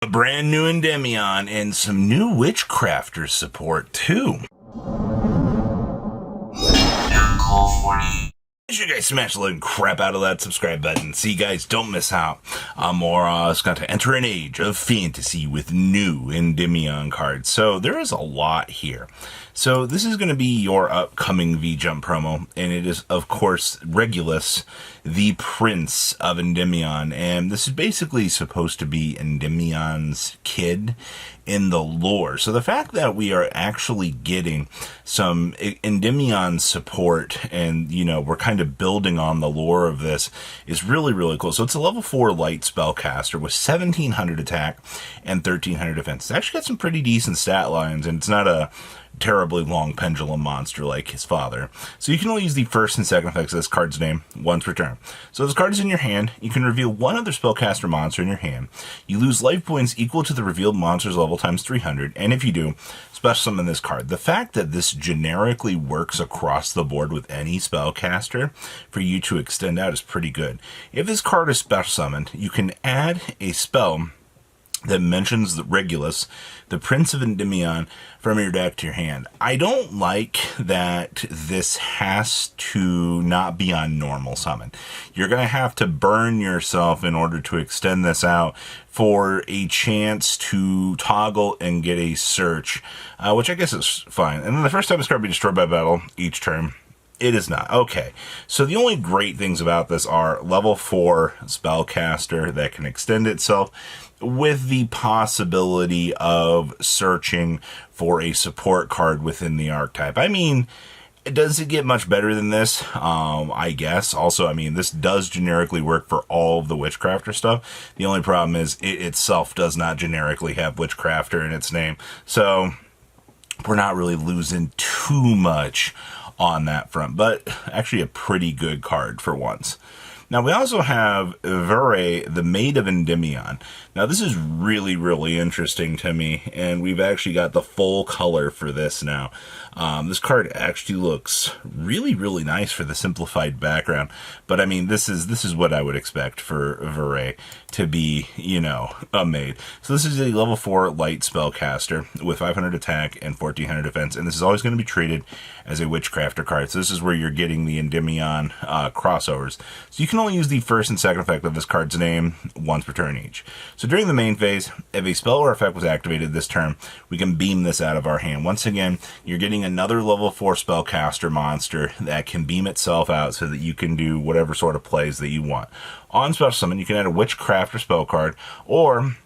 A brand new Endymion and some new Witchcrafter support too. Make sure you guys smash the like crap out of that subscribe button so you guys don't miss out on more to enter an age of fantasy with new Endymion cards. So there is a lot here. So this is going to be your upcoming V-Jump promo, and it is, of course, Regulus, the Prince of Endymion, and this is basically supposed to be Endymion's kid in the lore. So the fact that we are actually getting some Endymion support and, you know, we're kind of building on the lore of this is really, really cool. So it's a level 4 light spellcaster with 1700 attack and 1300 defense. It's actually got some pretty decent stat lines, and it's not a terribly long pendulum monster like his father. So you can only use the first and second effects of this card's name once per turn. So this card is in your hand. You can reveal one other spellcaster monster in your hand. You lose life points equal to the revealed monster's level times 300, and if you do, special summon this card. The fact that this generically works across the board with any spellcaster for you to extend out is pretty good. If this card is special summoned, you can add a spell that mentions the Regulus, the Prince of Endymion, from your deck to your hand. I don't like that this has to not be on normal summon. You're going to have to burn yourself in order to extend this out for a chance to toggle and get a search, which I guess is fine. And then the first time this card be destroyed by battle each turn, it is not. Okay, so the only great things about this are level 4 spellcaster that can extend itself with the possibility of searching for a support card within the archetype. I mean, does it get much better than this? I guess. Also, I mean, this does generically work for all of the Witchcrafter stuff. The only problem is it itself does not generically have Witchcrafter in its name. So we're not really losing too much on that front, but actually a pretty good card for once. Now, we also have Vere, the Maid of Endymion. Now, this is really, really interesting to me, and we've actually got the full color for this now. This card actually looks really, really nice for the simplified background, but I mean, this is what I would expect for Vere to be, you know, a maid. So this is a level 4 light spellcaster with 500 attack and 1400 defense, and this is always going to be treated as a Witchcrafter card. So this is where you're getting the Endymion crossovers. So you can only use the first and second effect of this card's name once per turn each. So during the main phase, if a spell or effect was activated this turn, we can beam this out of our hand. Once again, you're getting another level 4 spellcaster monster that can beam itself out so that you can do whatever sort of plays that you want. On special summon, you can add a Witchcrafter spell card or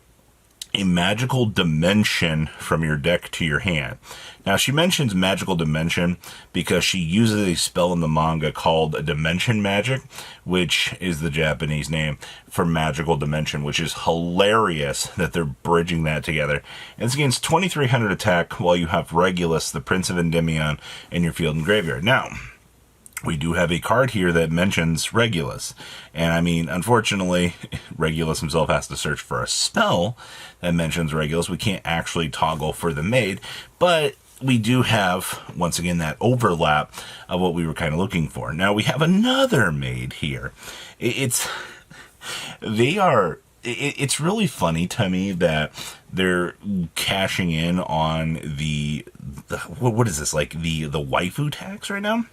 a magical dimension from your deck to your hand. Now, she mentions magical dimension because she uses a spell in the manga called a dimension magic, which is the Japanese name for magical dimension, which is hilarious that they're bridging that together. And it's against 2300 attack while you have Regulus, the Prince of Endymion, in your field and graveyard. Now, we do have a card here that mentions Regulus. And I mean, unfortunately, Regulus himself has to search for a spell that mentions Regulus. We can't actually toggle for the maid, but we do have, once again, that overlap of what we were kind of looking for. Now, we have another maid here. It's really funny to me that they're cashing in on the what is this, like the waifu tax right now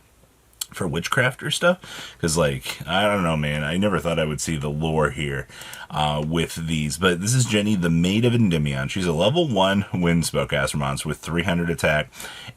for Witchcrafter stuff? Because, like, I don't know, man, I never thought I would see the lore here with these, but this is Jenny, the Maid of Endymion. She's a level 1 wind spellcaster monster with 300 attack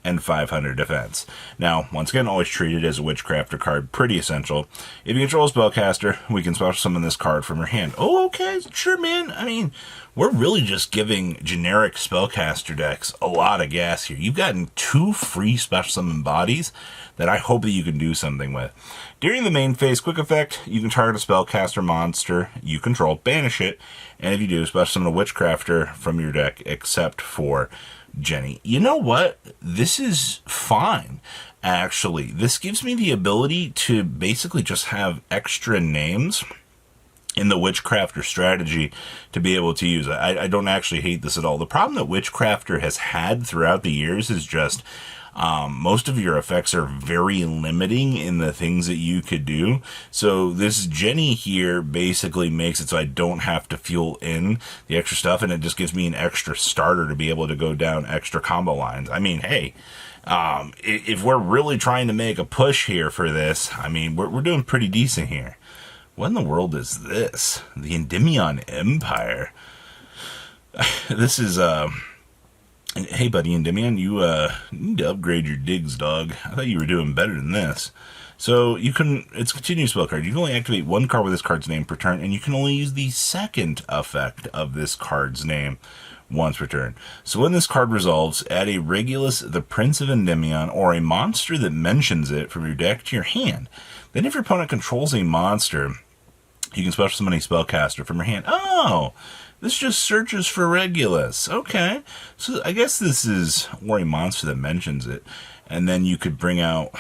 and 500 defense. Now, once again, always treated as a Witchcrafter card, pretty essential. If you control a spellcaster, we can special summon this card from your hand. Oh, okay, sure, man. I mean, we're really just giving generic spellcaster decks a lot of gas here. You've gotten 2 free special summon bodies that I hope that you can do something with. During the main phase, quick effect, you can target a spellcaster monster you control, banish it, and if you do, special summon a Witchcrafter from your deck, except for Jenny. You know what? This is fine, actually. This gives me the ability to basically just have extra names in the Witchcrafter strategy to be able to use it. I don't actually hate this at all. The problem that Witchcrafter has had throughout the years is just Most of your effects are very limiting in the things that you could do. So this Jenny here basically makes it so I don't have to fuel in the extra stuff, and it just gives me an extra starter to be able to go down extra combo lines. I mean, hey, if we're really trying to make a push here for this, I mean, we're doing pretty decent here. What in the world is this? The Endymion Empire. This is, hey buddy Endymion, you need to upgrade your digs, dog. I thought you were doing better than this. So you can, it's a continuous spell card. You can only activate one card with this card's name per turn, and you can only use the second effect of this card's name once per turn. So when this card resolves, add a Regulus, the Prince of Endymion, or a monster that mentions it from your deck to your hand. Then if your opponent controls a monster, you can special summon a spellcaster from your hand. Oh, this just searches for Regulus. Okay, so I guess this is, or a monster that mentions it. And then you could bring out,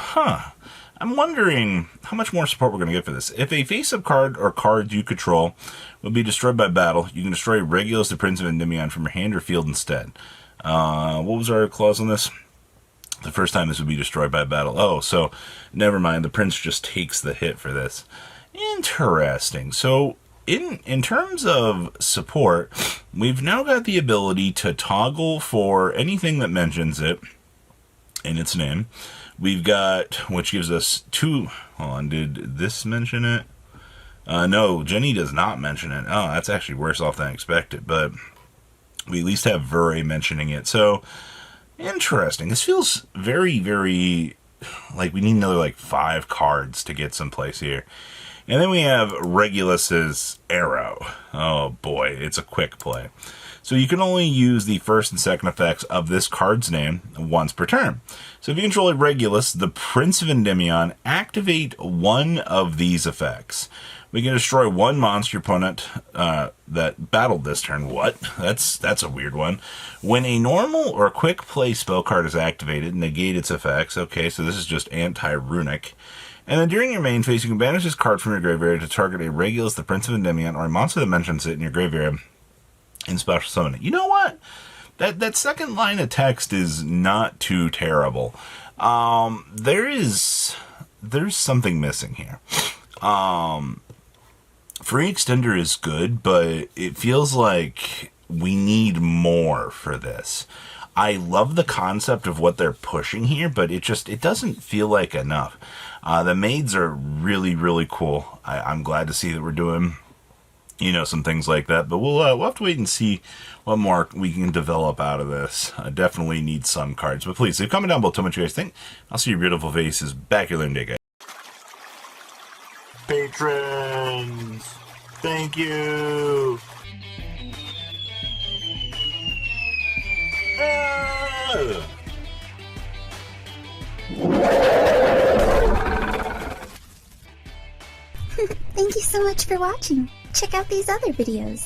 I'm wondering how much more support we're going to get for this. If a face-up card or cards you control will be destroyed by battle, you can destroy Regulus, the Prince of Endymion, from your hand or field instead. What was our clause on this? The first time this would be destroyed by battle. Oh, so never mind. The Prince just takes the hit for this. Interesting. So in terms of support, we've now got the ability to toggle for anything that mentions it in its name. We've got, which gives us two. Hold on, did this mention it? No, Jenny does not mention it. Oh, that's actually worse off than I expected, but we at least have Vure mentioning it. So, interesting. This feels very, very like we need another like 5 cards to get someplace here. And then we have Regulus's Arrow. Oh boy, it's a quick play. So you can only use the first and second effects of this card's name once per turn. So if you control a Regulus, the Prince of Endymion, activate one of these effects. We can destroy one monster opponent that battled this turn. What? That's a weird one. When a normal or quick play spell card is activated, negate its effects. Okay, so this is just anti-runic. And then during your main phase, you can banish this card from your graveyard to target a Regulus, the Prince of Endymion, or a monster that mentions it in your graveyard and special summon it. You know what? That second line of text is not too terrible. There's something missing here. Free extender is good, but it feels like we need more for this. I love the concept of what they're pushing here, but it doesn't feel like enough. The maids are really, really cool. I'm glad to see that we're doing, some things like that, but we'll have to wait and see what more we can develop out of this. I definitely need some cards, but please leave a comment down below. Tell me what you guys think. I'll see your beautiful faces back here later, guys. Patrons, thank you. Thank you so much for watching. Check out these other videos.